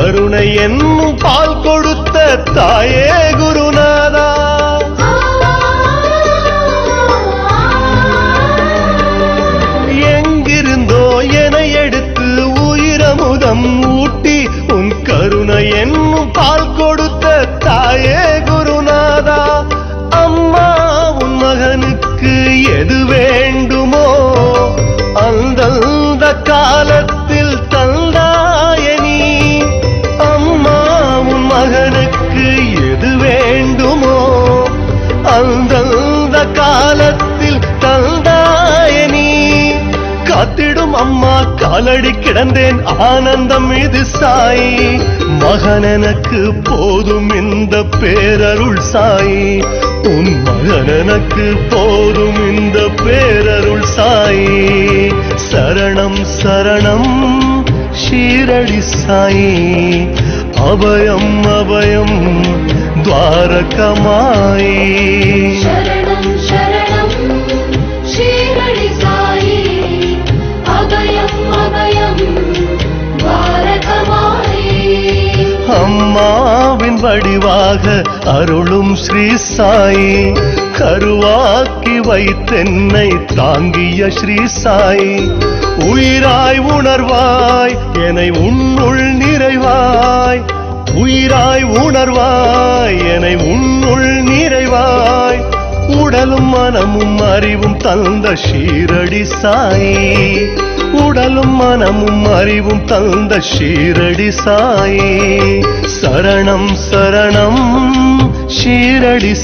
கருணை என்னும் பால் கொடுத்த தாயே குருநாதா. எங்கிருந்தோ என எடுத்து உயிரமுதம் ஊட்டி உன் கருணை என்னும் பால் கொடுத்த தாயே குருநாதா. அம்மா உன் மகனுக்கு எது வேண்டுமோ அந்த காலத்தில் தந்தாயனி. அம்மா உன் மகனுக்கு எது வேண்டுமோ அந்த காலத்தில் தந்தாயனி. காத்திடும் அம்மா காலடி கிடந்தேன் ஆனந்தம் இது சாயி. மகன் எனக்கு போதும் இந்த பேரருள் சாயி. உன் மகன் எனக்கு போதும் இந்த பேரருள் சாயி. சரணம் சரணம் ஷீரடி சாயி. அபயம் அபயம் துவாரகமாயி. சரணம் சரணம் ஷீரடி சாயி. அபயம் அபயம் துவாரகமாயி. அம்மாவின் வடிவாக அருளும் ஸ்ரீ சாயி. கருவாக்கி வைத்தென்னை தாங்கிய ஸ்ரீ சாயி. உயிராய் உணர்வாய் என்னை உன்னுள் நிறைவாய். உயிராய் உணர்வாய் என்னை உன்னுள் நிறைவாய். உடலும் மனமும் அறிவும் தந்த ஷீரடி சாயி. உடலும் மனமும் அறிவும் தந்த ஷீரடி சாயி. சரணம் சரணம் ஷீரடி